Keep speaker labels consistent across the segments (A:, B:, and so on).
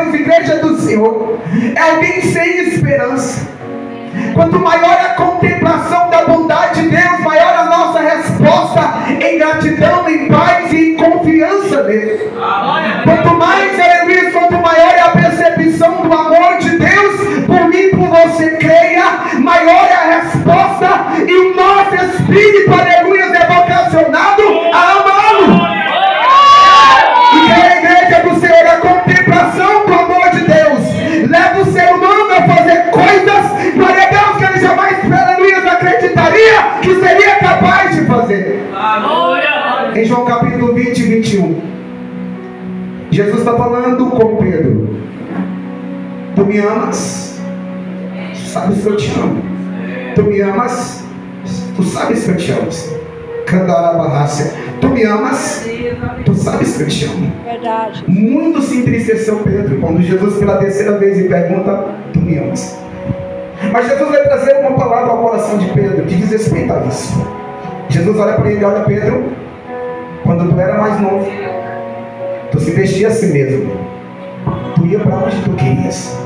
A: Deus, igreja do Senhor, é alguém sem esperança. Quanto maior a contemplação da bondade de Deus, maior a nossa resposta em gratidão, em paz e em confiança nele. Quanto mais, aleluia, quanto maior é a percepção do amor de Deus por mim, por você, creia, maior é a resposta, e o nosso espírito, aleluia, é vocacionado a amá-lo. E que a igreja do Senhor, a contemplação do amor de Deus, leva o ser humano a fazer coisas, glória a Deus, que ele jamais, aleluia, acreditaria que seria capaz de fazer. Em João capítulo 20 e 21, Jesus está falando com Pedro: tu me amas? Sabes que eu te amo. Tu me amas? Tu sabes que eu te amo. Tu me amas? Tu sabes que eu te amo.
B: Verdade.
A: Muito se entristeceu Pedro quando Jesus pela terceira vez lhe pergunta: tu me amas? Mas Jesus vai trazer uma palavra ao coração de Pedro que diz respeito a isso. Jesus olha para ele: olha, Pedro, quando tu era mais novo, tu se vestia a si mesmo, tu ia para onde tu querias.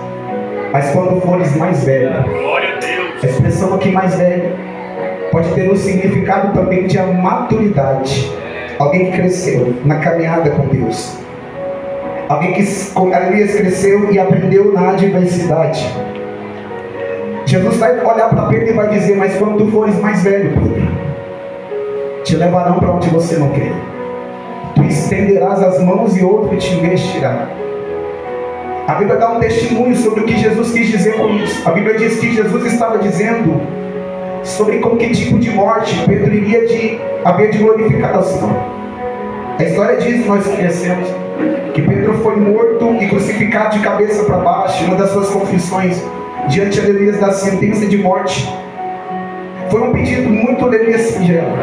A: Mas quando fores mais velho, a expressão aqui mais velho pode ter um significado também de maturidade. Alguém que cresceu na caminhada com Deus, alguém que cresceu e aprendeu na adversidade. Jesus vai olhar para Pedro e vai dizer: mas quando tu fores mais velho, Pedro, te levarão para onde você não quer. Tu estenderás as mãos e outro te investirá. A Bíblia dá um testemunho sobre o que Jesus quis dizer com isso. A Bíblia diz que Jesus estava dizendo sobre com que tipo de morte Pedro iria haver de glorificar ao Senhor. A história diz, nós conhecemos, que Pedro foi morto e crucificado de cabeça para baixo. Uma das suas confissões diante, aleluia, da sentença de morte foi um pedido muito, aleluia, singelo.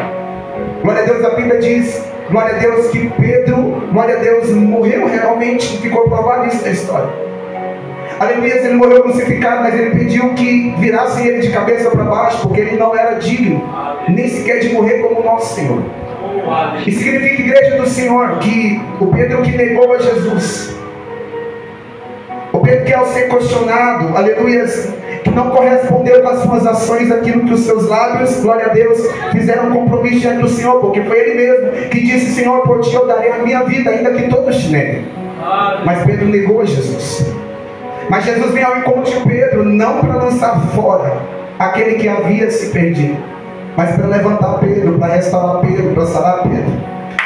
A: Glória a Deus, a Bíblia diz, glória a Deus, que Pedro, glória a Deus, morreu realmente. Ficou provado isso na história. Aleluia, ele morreu crucificado, mas ele pediu que virassem ele de cabeça para baixo, porque ele não era digno nem sequer de morrer como o nosso Senhor. E significa, igreja do Senhor, que o Pedro que negou a Jesus, o Pedro que ao ser questionado, aleluia, que não correspondeu com as suas ações aquilo que os seus lábios, glória a Deus, fizeram um compromisso diante do Senhor, porque foi ele mesmo que disse: Senhor, por ti eu darei a minha vida, ainda que todos te neguem. Mas Pedro negou a Jesus. Mas Jesus vem ao encontro de Pedro, não para lançar fora aquele que havia se perdido, mas para levantar Pedro, para restaurar Pedro, para sarar Pedro,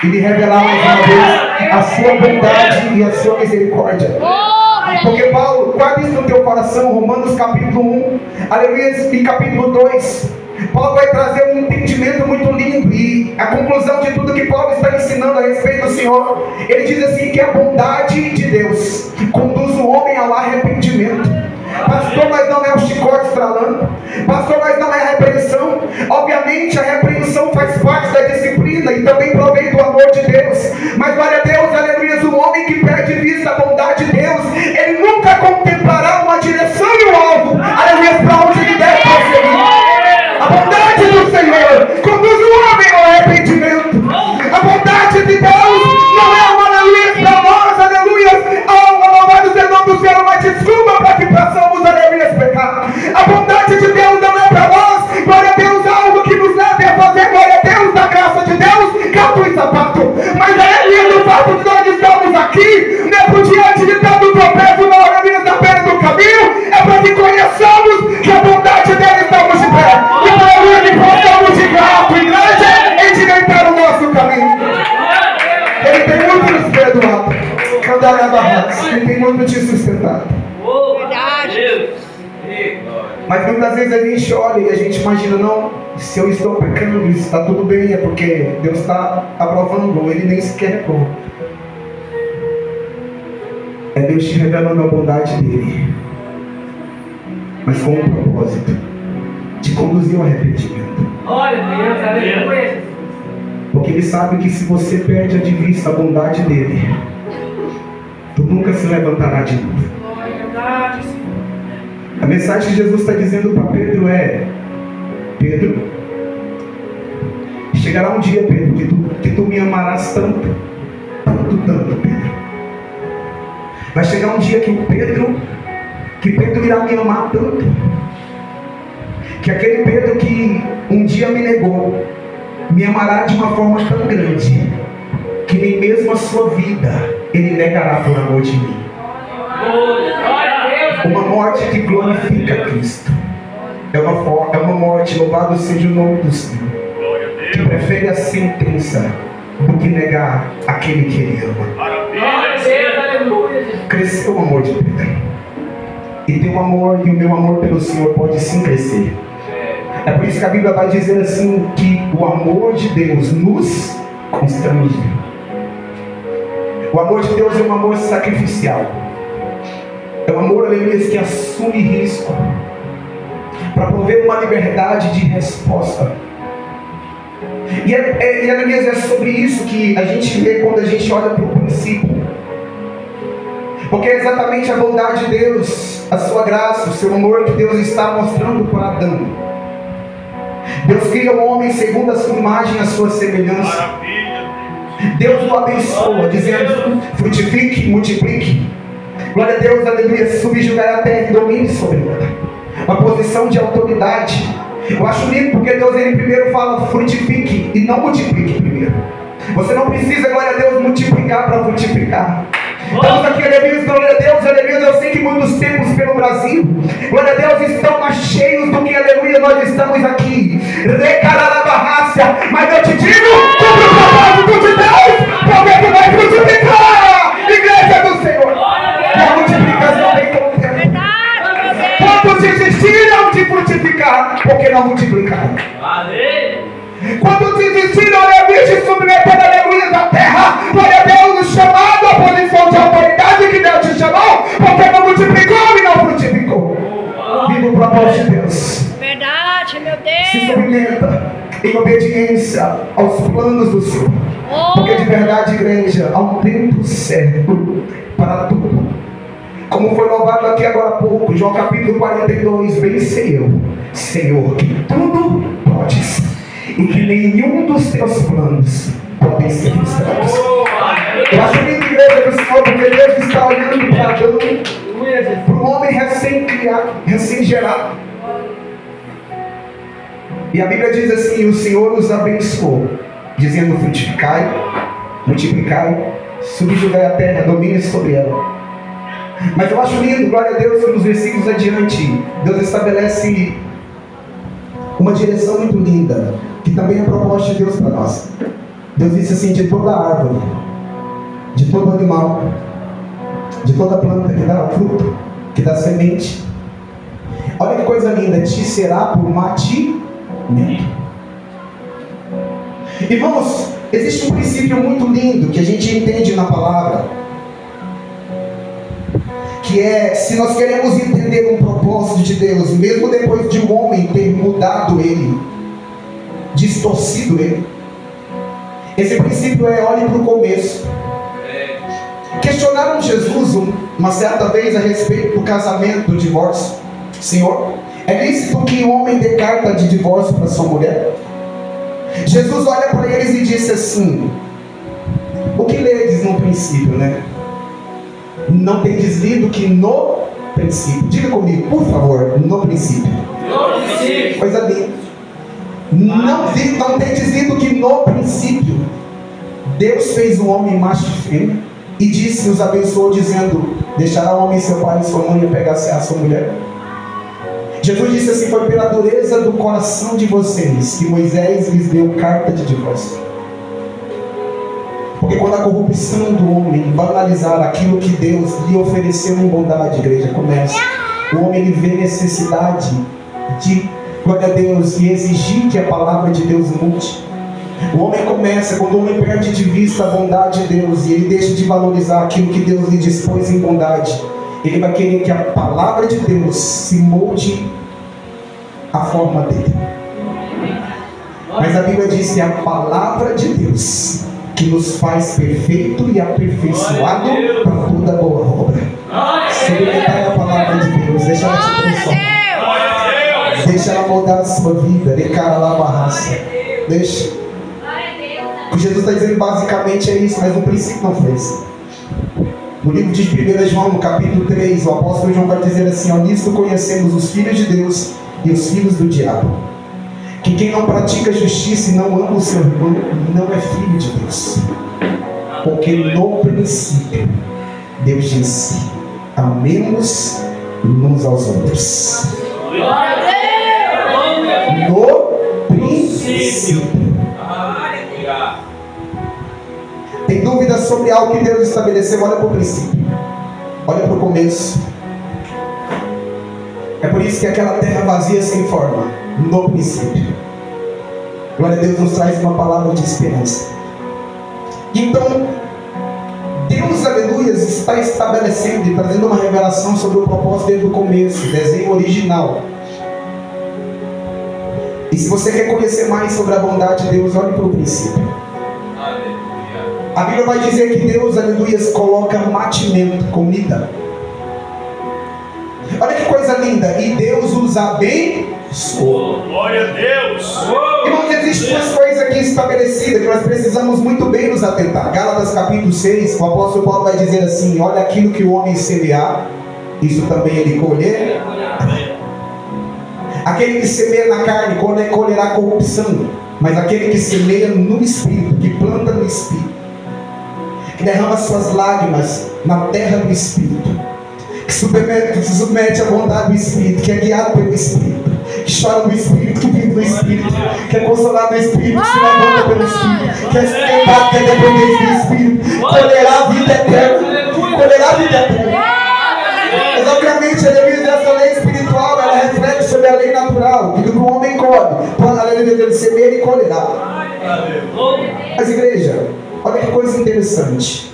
A: e lhe revelar mais uma vez a sua bondade e a sua misericórdia. Porque Paulo, guarda isso no teu coração, Romanos capítulo 1, aleluia, e capítulo 2, Paulo vai trazer um entendimento muito lindo, e a conclusão de tudo que Paulo está ensinando a respeito do Senhor, ele diz assim, que a bondade de Deus conduz o homem ao arrependimento. Pastor, mas não é o chicote estralando. Pastor, mas não é a repreensão. Obviamente a repreensão faz parte da disciplina e também provém do amor de Deus. Mas glória a Deus, aleluia, o homem que perde vista a bondade de Deus, ele nunca contemplará uma direção e um alvo, aleluia, para onde ele deve prosseguir. A bondade do Senhor conduz o homem ao arrependimento. A bondade de Deus não é uma, aleluia, para nós, aleluia, louvado seja o nome do Senhor, uma desculpa para que possamos, aleluia, pecar. A bondade de Deus não é para nós, glória a Deus, algo que nos leve a fazer, glória a Deus, da graça de Deus, calço e sapato. Mas aleluia, do fato de nós estamos aqui, né, por diante de tanto tropeço na hora da pena do caminho, é para que conheçamos que a bondade dele estamos de pé. E aleluia, que possamos de graça, igreja, endireitar o nosso caminho. Ele tem muito nos perdoado. Ele tem muito te sustentado.
B: Verdade.
A: Mas muitas vezes a gente olha e a gente imagina: não, se eu estou pecando, isso está tudo bem, é porque Deus está aprovando, ele nem sequer reprova. É Deus te revelando a bondade dele, mas com um propósito de conduzir ao arrependimento.
C: Olha Deus, aleluia.
A: Porque ele sabe que se você perde de vista a bondade dele, tu nunca se levantará de novo. A mensagem que Jesus está dizendo para Pedro é: Pedro, chegará um dia, Pedro, que tu me amarás tanto, tanto, tanto, Pedro. Vai chegar um dia que Pedro irá me amar tanto, que aquele Pedro que um dia me negou, me amará de uma forma tão grande, que nem mesmo a sua vida ele negará por amor de mim. Uma morte que glorifica Cristo. É uma morte, louvado seja o nome do Senhor, que prefere a sentença do que negar aquele que ele ama. Cresceu o amor de Pedro. E teu amor e o meu amor pelo Senhor pode sim crescer. É por isso que a Bíblia vai dizer assim, que o amor de Deus nos constrange. O amor de Deus é um amor sacrificial. É um amor, aleluia, que assume risco para prover uma liberdade de resposta. E aleluia, é sobre isso que a gente vê quando a gente olha para o princípio. Porque é exatamente a bondade de Deus, a sua graça, o seu amor que Deus está mostrando para Adão. Deus cria o homem segundo a sua imagem, a sua semelhança. Deus o abençoa, dizendo: frutifique, multiplique. Glória a Deus, aleluia, subjugar a terra e domine sobre ela. Uma posição de autoridade. Eu acho lindo porque Deus, ele primeiro fala frutifique e não multiplique primeiro. Você não precisa, glória a Deus, multiplicar para frutificar. Estamos aqui, aleluia, glória a Deus, aleluia. Eu sei que muitos tempos pelo Brasil, glória a Deus, estão mais cheios do que, aleluia, nós estamos aqui. Recaralabarrácia. Mas eu te digo, sobre o propósito de Deus, porque tu vai frutificar, igreja do Senhor. A multiplicação vem com o tempo. Quantos desistiram de frutificar porque não multiplicaram? Quando desistiram, aleluia, de submeter, aleluia, da terra, glória a Deus, no chamado, a posição de autoridade que Deus te chamou, porque não multiplicou e não frutificou. Viva o propósito de Deus.
B: Verdade, meu Deus.
A: Se submeta em obediência aos planos do Senhor. Porque de verdade, igreja, há um tempo certo para tudo. Como foi louvado aqui agora há pouco, João capítulo 42, bem sei eu, Senhor, que tudo podes, e que nenhum dos teus planos podem ser frustrados. Eu acho lindo, igreja do Senhor, porque Deus está olhando para Adão, para um homem recém-criado, recém-gerado. E a Bíblia diz assim: o Senhor os abençoou, dizendo: frutificai, multiplicai, subjugai a terra, domine sobre ela. Mas eu acho lindo, glória a Deus, que nos versículos adiante, Deus estabelece uma direção muito linda, que também é a proposta de Deus para nós. Deus disse assim: de toda árvore, de todo animal, de toda planta que dá fruto, que dá semente, olha que coisa linda, te será por mantimento. Irmãos, existe um princípio muito lindo que a gente entende na palavra, que é, se nós queremos entender um propósito de Deus, mesmo depois de um homem ter mudado ele, distorcido ele, esse princípio é: olhe para o começo. Questionaram Jesus uma certa vez a respeito do casamento, do divórcio. Senhor, é lícito que um homem dê carta de divórcio para sua mulher? Jesus olha para eles e disse assim: o que ledes no princípio, né? Não tendes lido que no princípio, diga comigo, por favor, no princípio.
B: No princípio.
A: Coisa linda. Não tendes lido que no princípio Deus fez o homem macho e fêmea, e disse, os abençoou, dizendo: deixará o homem seu pai e sua mãe e pegar-se a sua mulher. Jesus disse assim: foi pela dureza do coração de vocês que Moisés lhes deu carta de divórcio. Porque quando a corrupção do homem banalizar aquilo que Deus lhe ofereceu em bondade, igreja, começa, o homem ele vê necessidade de, glória a Deus, e exigir que a palavra de Deus mude. O homem começa, quando o homem perde de vista a bondade de Deus e ele deixa de valorizar aquilo que Deus lhe dispôs em bondade, ele vai querer que a palavra de Deus se molde à forma dele. Mas a Bíblia diz que é a palavra de Deus que nos faz perfeito e aperfeiçoado para toda boa obra. Experimentar a palavra de Deus, deixa ela te transformar, deixa ela moldar a sua vida. Deixa. O que Jesus está dizendo basicamente é isso, mas no princípio não foi isso. No livro de 1 João, no capítulo 3, o apóstolo João vai dizer assim: ó, nisto conhecemos os filhos de Deus e os filhos do diabo, que quem não pratica justiça e não ama o seu irmão não é filho de Deus. Porque no princípio Deus disse: amemos uns aos outros. No princípio. Tem dúvidas sobre algo que Deus estabeleceu? Olha para o princípio, olha para o começo. É por isso que aquela terra vazia sem forma, no princípio. Glória a Deus, nos traz uma palavra de esperança. Então, Deus, aleluia, está estabelecendo e trazendo uma revelação sobre o propósito desde o começo, desenho original. E se você quer conhecer mais sobre a bondade de Deus, olhe para o princípio. A Bíblia vai dizer que Deus, aleluia, coloca mantimento, comida. Olha que coisa linda. E Deus os abençoa.
D: Glória a Deus.
A: Irmãos, existem duas coisas aqui estabelecidas que nós precisamos muito bem nos atentar. Gálatas capítulo 6, o apóstolo Paulo vai dizer assim: olha, aquilo que o homem semear, isso também ele colher. Aquele que semeia na carne colherá corrupção, mas aquele que semeia no Espírito, que planta no Espírito, que derrama suas lágrimas na terra do Espírito, que se submete à vontade do Espírito, que é guiado pelo Espírito, que chora no Espírito, que vive no Espírito, que é consolado no Espírito, que se levanta pelo Espírito, que é sustentado, que é dependente do Espírito, colherá a vida eterna. Colherá a vida eterna. Mas obviamente, aleluia, essa lei espiritual, ela reflete sobre a lei natural, que o homem colhe, aleluia, ele semeia e colherá. Mas igreja, olha que coisa interessante.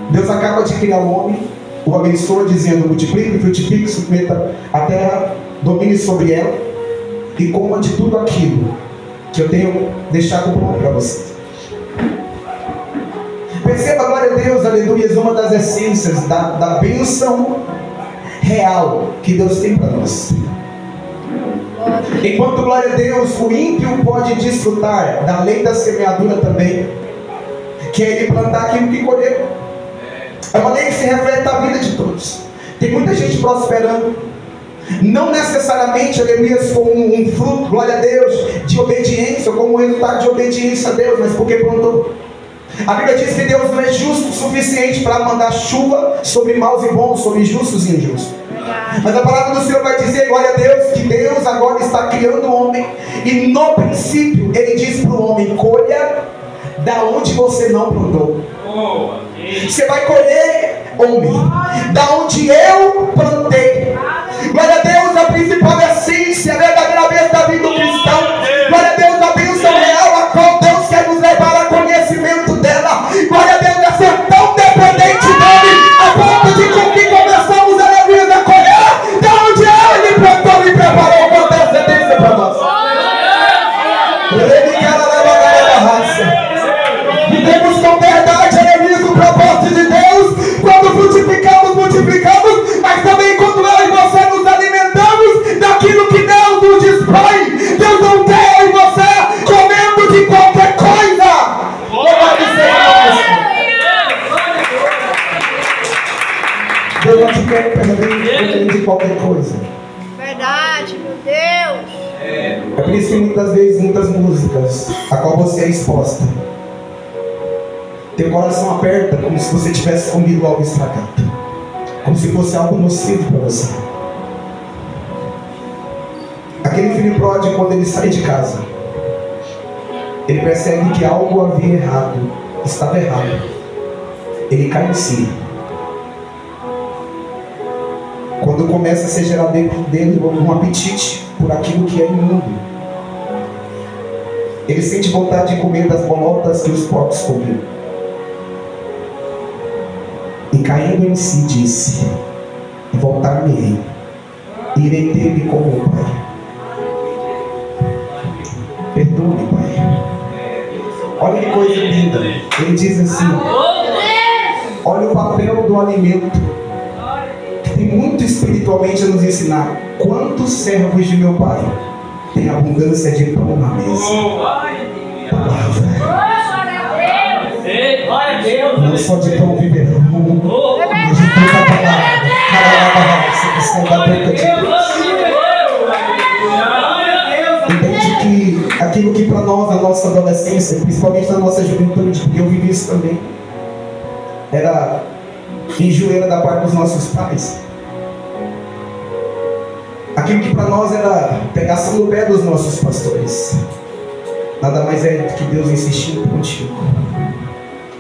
A: Deus acaba de criar o homem, o abençoa dizendo: multiplique, frutifique, submeta a terra, domine sobre ela e coma de tudo aquilo que eu tenho deixado pronto para vocês. Perceba, glória a Deus, aleluia, uma das essências da bênção real que Deus tem para nós. Enquanto, glória a Deus, o ímpio pode desfrutar da lei da semeadura também, que é ele plantar aquilo que colher. É uma lei que se reflete na vida de todos. Tem muita gente prosperando, não necessariamente, aleluia, como um fruto, glória a Deus, de obediência, ou como um resultado de obediência a Deus, mas porque plantou. A Bíblia diz que Deus não é justo o suficiente para mandar chuva sobre maus e bons, sobre justos e injustos. Mas a palavra do Senhor vai dizer, glória a Deus, que Deus agora está criando o homem, e no princípio Ele diz para o homem: colha da onde você não plantou. Você vai colher, homem, da onde eu plantei. Glória a Deus, a principal essência, a verdadeira bênção da vida do cristão. Glória a Deus, a bênção real, a qual Deus quer nos levar a conhecimento dela. Glória a Deus, é ser tão dependente dele, a ponto de com que começamos a aleluia a colher da onde ele plantou e preparou com antecedência para nós. Vivemos com verdade, aleluia, o propósito de Deus. Quando frutificamos, multiplicamos, mas também quando eu e você nos alimentamos daquilo que Deus nos dispõe. Deus não quer eu e você comendo de qualquer coisa. Deus não te quer comendo de qualquer coisa.
B: Verdade, meu Deus.
A: É por isso que muitas vezes, muitas músicas a qual você é exposta, teu coração aperta como se você tivesse comido algo estragado, como se fosse algo nocivo para você. Aquele filho pródigo, quando ele sai de casa, ele percebe que algo havia errado, estava errado. Ele cai em si. Quando começa a ser gerado dentro dele um apetite por aquilo que é imundo, ele sente vontade de comer das bolotas que os porcos comiam. E caindo em si disse: voltar-me-ei, irei ter-me com meu pai. Perdoe, pai. Olha que coisa linda. Ele diz assim: olha o papel do alimento, que tem muito espiritualmente a nos ensinar. Quantos servos de meu pai têm abundância de pão na mesa? Palavra. Não só de pão viverão, mas Você sai da boca de Deus. Entende que aquilo que para nós, na nossa adolescência, principalmente na nossa juventude, porque eu vivi isso também, era enjoeira da parte dos nossos pais. Aquilo que para nós era pegação no pé dos nossos pastores, nada mais é do que Deus insistindo contigo,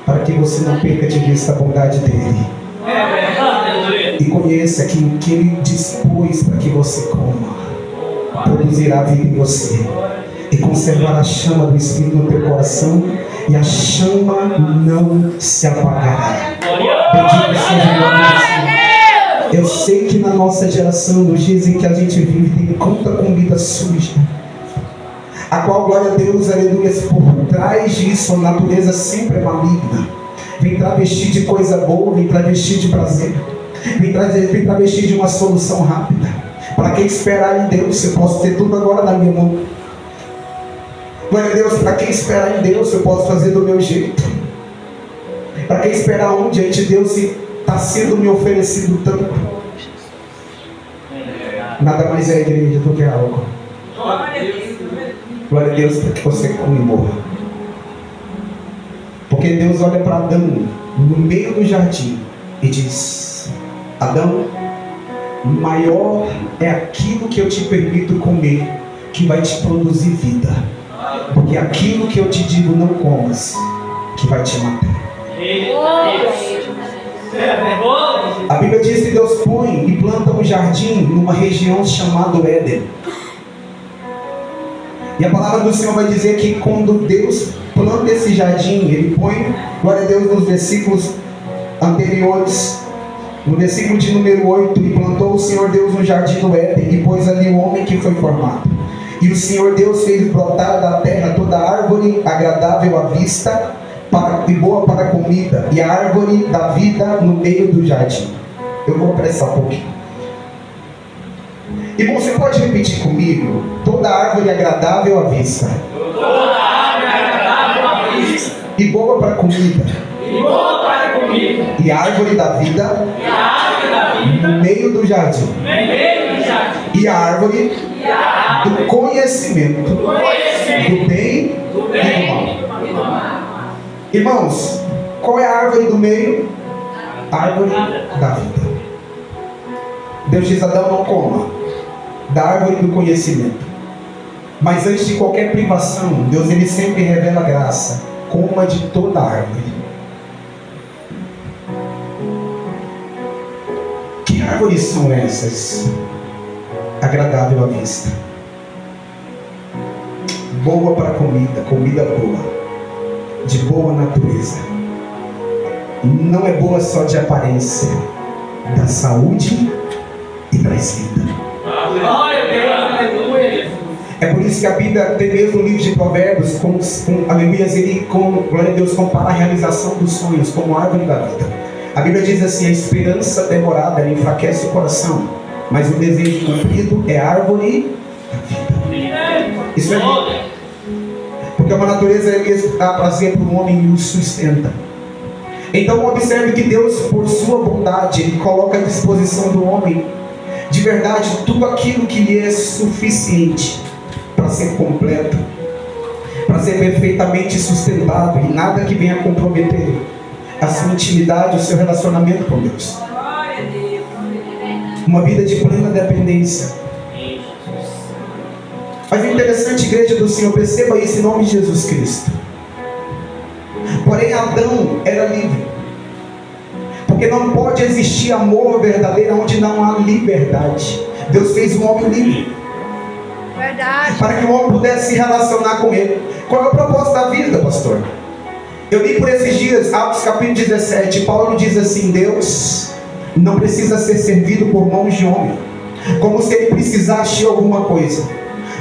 A: para que você não perca de vista a bondade dele e conheça aquilo que ele dispôs para que você coma, produzirá vida em você e conservará a chama do Espírito no teu coração, e a chama não se apagará. Bendito seja o nome do Senhor. Eu sei que na nossa geração, nos dias em que a gente vive, tem tanta comida suja, a qual, glória a Deus, aleluia, por trás disso a natureza sempre é maligna. Vem travestir de coisa boa, vem travestir de prazer, vem travestir de uma solução rápida. Para quem esperar em Deus, eu posso ter tudo agora na minha mão. Glória a Deus, para quem esperar em Deus, eu posso fazer do meu jeito. Para quem esperar onde diante de Deus está sendo me oferecido tanto. Nada mais é, igreja, do que algo. Glória a Deus, para que você come e morra. Porque Deus olha para Adão no meio do jardim e diz: Adão, maior é aquilo que eu te permito comer, que vai te produzir vida. Porque aquilo que eu te digo não comas, que vai te matar. A Bíblia diz que Deus põe e planta um jardim numa região chamada Éden. E a palavra do Senhor vai dizer que quando Deus planta esse jardim, Ele põe, glória a Deus, nos versículos anteriores, no versículo de número 8, e plantou o Senhor Deus no jardim do Éden, e pôs ali o homem que foi formado. E o Senhor Deus fez brotar da terra toda árvore agradável à vista e boa para a comida, e a árvore da vida no meio do jardim. Eu vou apressar um pouquinho. E você pode repetir comigo? Toda árvore agradável à vista.
C: Toda árvore agradável à vista.
A: E boa para a comida.
C: E boa para a comida.
A: E a árvore da vida.
C: E a árvore da vida.
A: No meio do jardim.
C: No meio do jardim.
A: E a árvore do conhecimento. Do bem e do mal. Irmãos, qual é a árvore do meio? A árvore da vida. Deus diz: Adão, não coma da árvore do conhecimento. Mas antes de qualquer privação, Deus ele sempre revela graça. Coma de toda a árvore. Que árvores são essas? Agradável à vista, boa para a comida, comida boa, de boa natureza. Não é boa só de aparência, da saúde e traz vida. É por isso que a Bíblia, até mesmo no livro de Provérbios, aleluias, ele, glória a Deus, compara a realização dos sonhos como árvore da vida. A Bíblia diz assim: a esperança demorada ela enfraquece o coração, mas o desejo cumprido é árvore da vida. Isso é vida. Porque uma natureza dá prazer para o homem e o sustenta. Então observe que Deus, por sua bondade, Ele coloca à disposição do homem, de verdade, tudo aquilo que lhe é suficiente para ser completo, para ser perfeitamente sustentado, e nada que venha comprometer a sua intimidade, o seu relacionamento com Deus. Uma vida de plena dependência. Mas é interessante, igreja do Senhor, perceba isso em nome de Jesus Cristo. Porém, Adão era livre. Porque não pode existir amor verdadeiro onde não há liberdade. Deus fez um homem livre.
B: Verdade.
A: Para que o homem pudesse se relacionar com ele. Qual é o propósito da vida, pastor? Eu li por esses dias, Atos capítulo 17, Paulo diz assim: Deus não precisa ser servido por mãos de homem, como se ele precisasse de alguma coisa,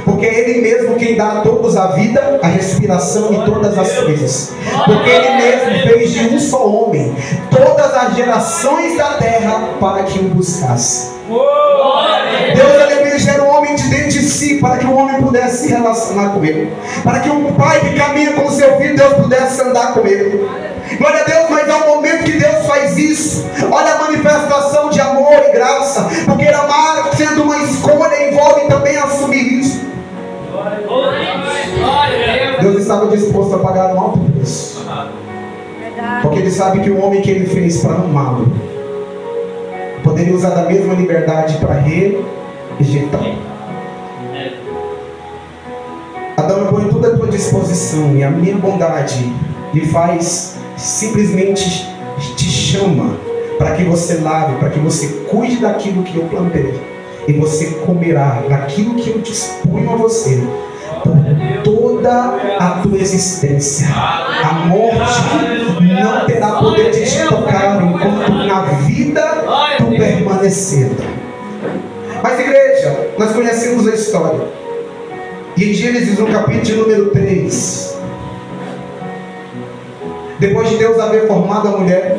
A: porque é Ele mesmo quem dá a todos a vida, a respiração e todas as coisas. Porque Ele mesmo fez de um só homem todas as gerações da terra para que o buscasse. Deus, aleluia, gera um homem de dentro de si para que o homem pudesse se relacionar com Ele, para que um pai que caminha com o seu filho, Deus pudesse andar com ele. Glória a Deus, mas é o momento que Deus faz isso. Olha a manifestação de amor e graça. Porque amar, sendo uma escolha, envolve também assumir isso. Deus estava disposto a pagar um alto preço. Porque Ele sabe que o homem que Ele fez para amá-lo poderia usar da mesma liberdade para rejeitar. Adão, eu ponho toda a tua disposição, e a minha bondade lhe faz, simplesmente te chama para que você lave, para que você cuide daquilo que eu plantei, e você comerá daquilo que eu disponho a você por toda a tua existência. A morte não terá poder de te tocar enquanto na vida tu permanecer. Mas igreja, nós conhecemos a história. E em Gênesis, no capítulo número 3, depois de Deus haver formado a mulher,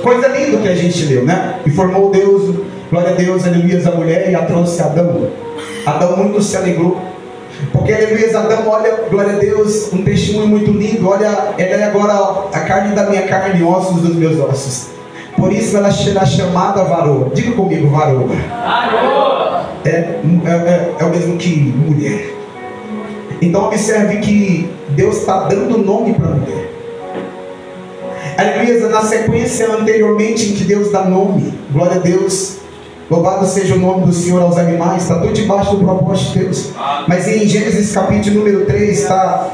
A: coisa linda que a gente leu, né? E formou Deus, glória a Deus, aleluia, a mulher, e a trouxe a Adão. Adão muito se alegrou, porque aleluia, Adão, olha, glória a Deus, um testemunho muito lindo. Olha, ela é agora a carne da minha carne, ossos dos meus ossos. Por isso ela será chamada varoa. Diga comigo, varoa. É o mesmo que mulher. Então observe que Deus está dando nome para a mulher. Aleluia, na sequência anteriormente em que Deus dá nome, glória a Deus, louvado seja o nome do Senhor aos animais, está tudo debaixo do propósito de Deus. Mas em Gênesis capítulo número 3 está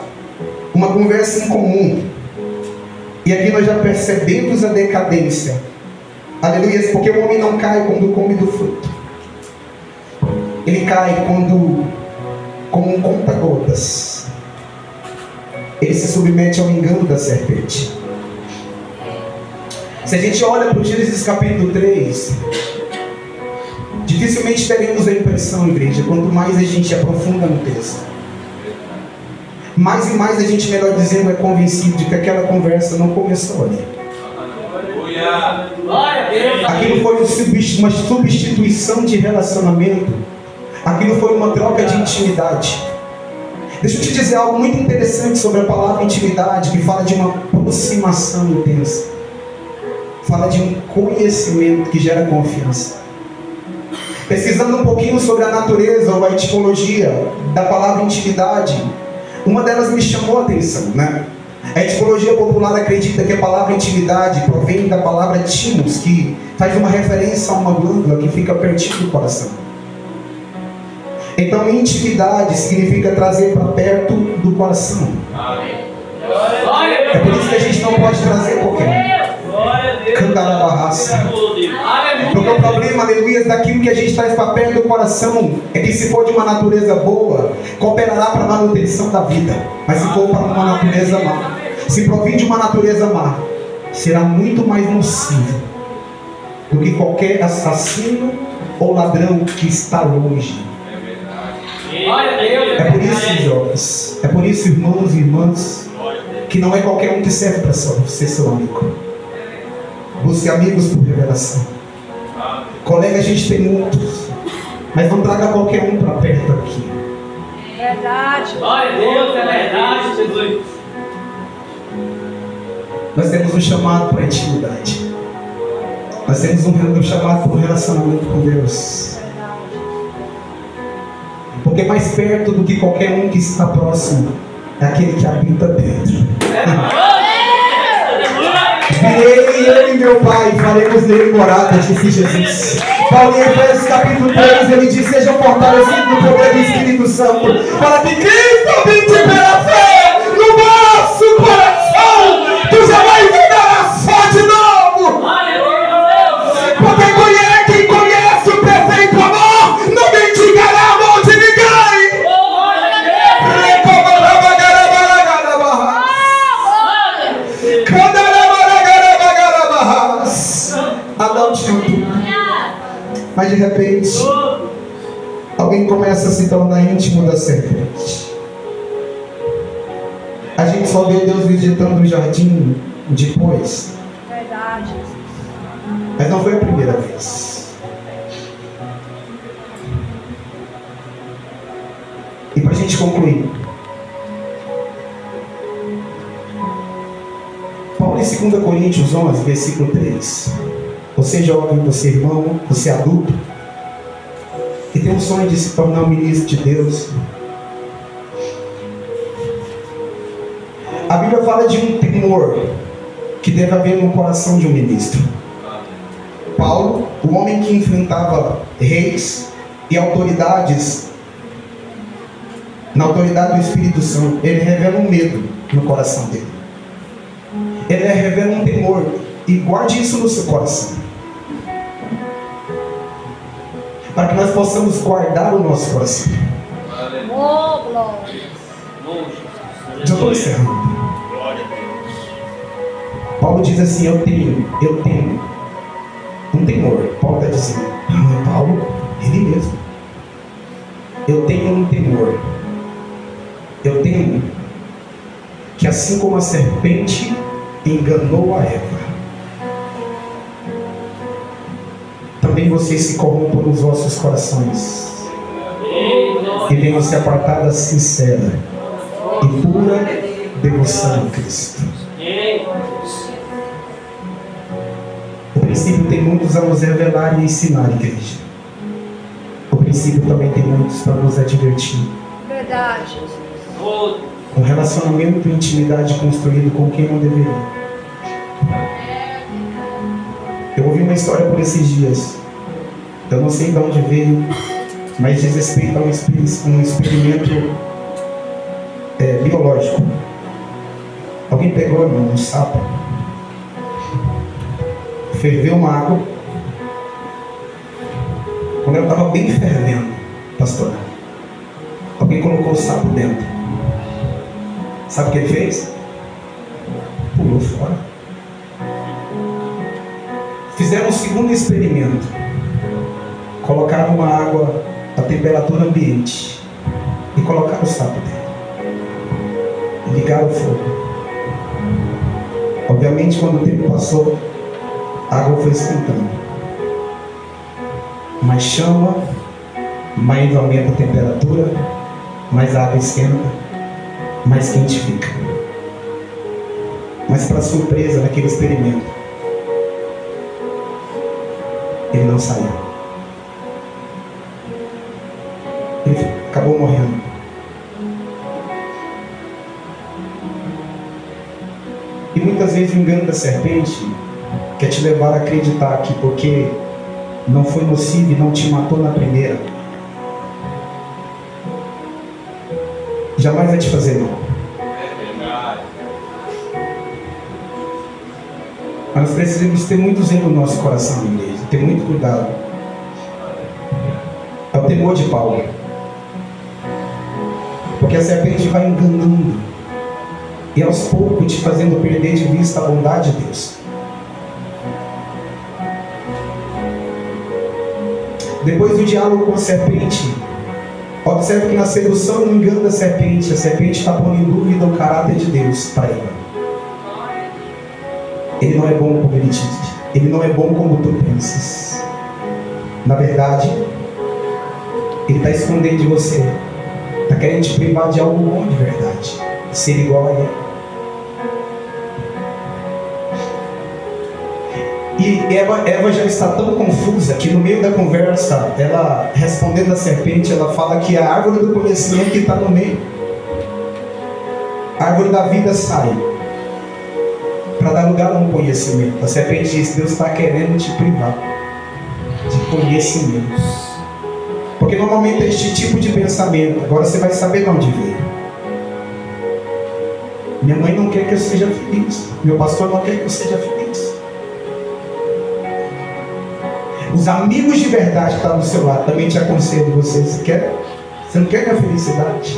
A: uma conversa em comum. E aqui nós já percebemos a decadência. Aleluia, porque o homem não cai quando come do fruto. Ele cai quando, como um conta-gotas, ele se submete ao engano da serpente. Se a gente olha para o Gênesis capítulo 3, dificilmente teremos a impressão, igreja, quanto mais a gente aprofunda no texto, mais e mais a gente, melhor dizendo, é convencido de que aquela conversa não começou ali. Aquilo foi uma substituição de relacionamento. Aquilo foi uma troca de intimidade. Deixa eu te dizer algo muito interessante sobre a palavra intimidade, que fala de uma aproximação intensa. Fala de um conhecimento que gera confiança. Pesquisando um pouquinho sobre a natureza ou a etimologia da palavra intimidade, uma delas me chamou a atenção, né? A etimologia popular acredita que a palavra intimidade provém da palavra timos, que faz uma referência a uma glândula que fica pertinho do coração. Então, intimidade significa trazer para perto do coração. É por isso que a gente não pode trazer qualquer um. Cantar a barraça. Porque o problema, aleluia, daquilo que a gente traz para perto do coração é que, se for de uma natureza boa, cooperará para a manutenção da vida. Mas se for para uma natureza má, se provém de uma natureza má, será muito mais nocivo do que qualquer assassino ou ladrão que está longe. É por isso, jovens, é por isso, irmãos e irmãs, que não é qualquer um que serve para ser seu amigo. Busque amigos por revelação. Colega a gente tem muitos, mas não traga qualquer um para perto aqui.
B: Verdade.
C: Glória a Deus, é verdade, Jesus.
A: Nós temos um chamado para a intimidade. Nós temos um chamado para o relacionamento com Deus. Porque mais perto do que qualquer um que está próximo é aquele que habita dentro. Virei eu e meu Pai, faremos nele morada, disse Jesus. Paulo em Efésios capítulo 3, ele diz: sejam fortalecidos no poder do Espírito Santo, para que Cristo habite pela fé no nosso coração. Tu jamais viverás só de novo. Porque quem conhece o perfeito amor não mendigará amor de ninguém. Adão tinha tudo, mas de repente alguém começa a se tornar íntimo da serpente. A gente só vê Deus visitando o jardim depois.
B: Verdade.
A: Mas não foi a primeira vez. E para a gente concluir, 2 Coríntios 11, versículo 3. Você jovem, você irmão, você adulto, que tem um sonho de se tornar um ministro de Deus. A Bíblia fala de um temor que deve haver no coração de um ministro. Paulo, o homem que enfrentava reis e autoridades, na autoridade do Espírito Santo, ele revela um medo no coração dele. Ele revela um temor. E guarde isso no seu coração, para que nós possamos guardar o nosso coração.
B: Oh, glória.
A: Já estou encerrando. Paulo diz assim: eu tenho um temor. Paulo está dizendo, não é Paulo, ele mesmo. Eu tenho um temor. Eu temo que, assim como a serpente enganou a Eva, também vocês se corrompam nos vossos corações e venham se apartar da sincera e pura devoção a Cristo. O princípio tem muitos a nos revelar e ensinar, igreja. O princípio também tem muitos para nos advertir.
B: Verdade.
A: Um relacionamento e intimidade construído com quem não deveria. Eu ouvi uma história por esses dias. Eu não sei de onde veio, mas diz respeito a um experimento biológico. Alguém pegou um sapo, ferveu uma água. Quando ela estava bem fervendo, pastor, alguém colocou o sapo dentro. Sabe o que ele fez? Pulou fora. Fizeram um segundo experimento. Colocaram uma água a temperatura ambiente e colocaram o sapo dentro. E ligaram o fogo. Obviamente, quando o tempo passou, a água foi esquentando. Mais chama, mais aumenta a temperatura, mais a água esquenta, mais quente fica. Mas, para surpresa, naquele experimento, ele não saiu. Ele acabou morrendo. E muitas vezes o engano da serpente quer te levar a acreditar que porque não foi nocivo e não te matou na primeira, jamais vai te fazer mal. Mas nós precisamos ter muito zelo no nosso coração, igreja. Ter muito cuidado. É o temor de Paulo. Porque a serpente vai enganando e aos poucos te fazendo perder de vista a bondade de Deus. Depois do diálogo com a serpente, observe que na sedução e no engano da serpente, a serpente está pondo em dúvida o caráter de Deus para ela. Ele não é bom como ele diz. Ele não é bom como tu pensas. Na verdade, ele está escondendo de você. Está querendo te privar de algo bom de verdade. Ser igual a ele. E Eva já está tão confusa que no meio da conversa, ela, respondendo a serpente, ela fala que a árvore do conhecimento está no meio. A árvore da vida sai para dar lugar a um conhecimento. A serpente diz: Deus está querendo te privar de conhecimento. Porque normalmente é este tipo de pensamento. Agora você vai saber de onde veio. Minha mãe não quer que eu seja feliz. Meu pastor não quer que eu seja feliz. Os amigos de verdade que estão do seu lado também te aconselham. Você não quer minha felicidade?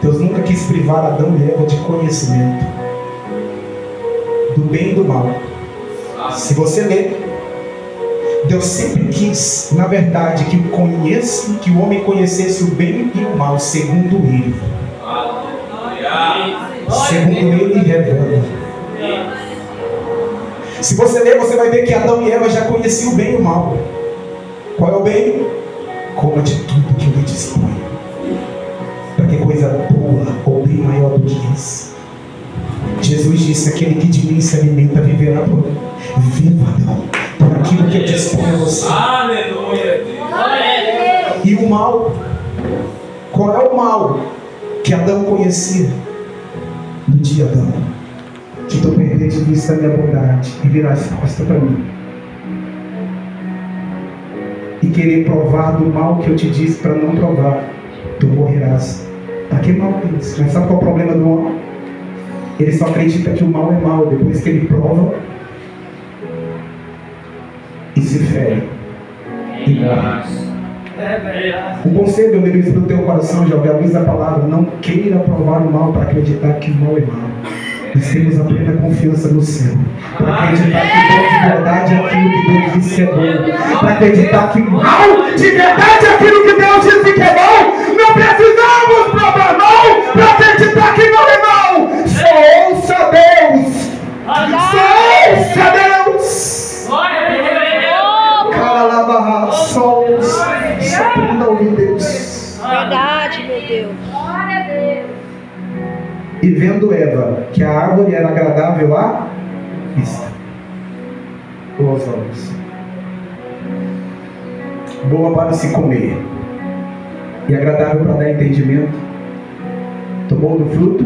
A: Deus nunca quis privar Adão e Eva de conhecimento do bem e do mal. Se você ler, Deus sempre quis, na verdade, que o homem conhecesse o bem e o mal segundo ele. Segundo ele revela. Se você ler, você vai ver que Adão e Eva já conheciam o bem e o mal. Qual é o bem? Coma de tudo que eu lhe disponho, para que coisa boa ou bem maior do que isso Jesus disse: aquele que de mim se alimenta viverá por aquilo que eu disponho a você.
C: Aleluia.
A: E o mal, qual é o mal que Adão conhecia? No dia, Adão, que tu perder de vista a minha bondade e virar as costas para mim, e querer provar do mal que eu te disse para não provar, tu morrerás. Para que mal é isso? Mas sabe qual é o problema do homem? Ele só acredita que o mal é mal depois que ele prova e se fere e morre. Um conselho, eu levo isso para o teu coração, já avisa a palavra: não queira provar o mal para acreditar que o mal é mal. Nós temos a plena confiança no céu, para acreditar que bom de verdade é aquilo que Deus disse que é bom, para acreditar que mal de verdade é aquilo que Deus disse que é bom. Não precisamos provar mal para acreditar que não é mal. Só ouça Deus, só ouça Deus. Calabarra, só ouça, só aprenda a ouvir Deus.
B: Verdade, meu Deus. Glória a Deus.
A: E vendo Eva que a árvore era agradável à vista, ou aos olhos, boa para se comer e agradável para dar entendimento, tomou do fruto,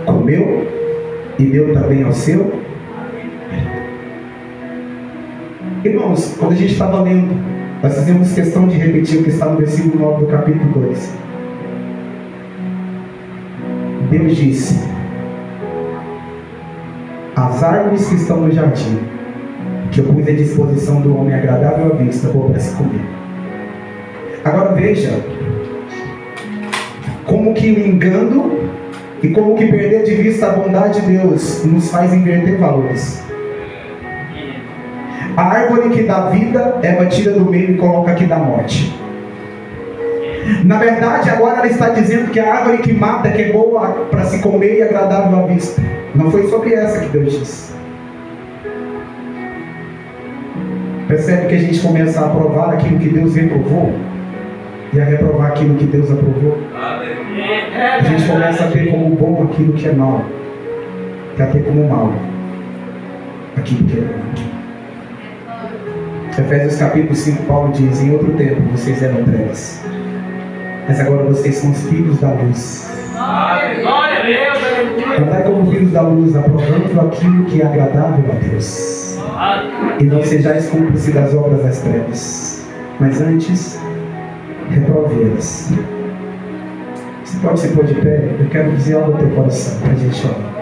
A: comeu e deu também ao seu. Irmãos, quando a gente estava lendo, nós fizemos questão de repetir o que está no versículo 9 do capítulo 2. Deus disse: as árvores que estão no jardim, que eu pus à disposição do homem agradável à vista, boa para se comer. Agora veja como que o engano e como que perder de vista a bondade de Deus nos faz inverter valores. A árvore que dá vida, Eva tira do meio e coloca que dá morte. Na verdade, agora ela está dizendo que a árvore que mata, que é boa para se comer e agradável à vista. Não foi sobre essa que Deus disse. Percebe que a gente começa a aprovar aquilo que Deus reprovou e a reprovar aquilo que Deus aprovou. A gente começa a ter como bom aquilo que é mal e a ter como mal aquilo que é bom. Efésios capítulo 5, Paulo diz: em outro tempo vocês eram trevas, mas agora vocês são os filhos da luz. Andai como filhos da luz, aprovando aquilo que é agradável a Deus, e não sejais cúmplices das obras das trevas, mas antes reprovê-las. Você pode se pôr de pé? Eu quero dizer algo ao teu coração para a gente orar.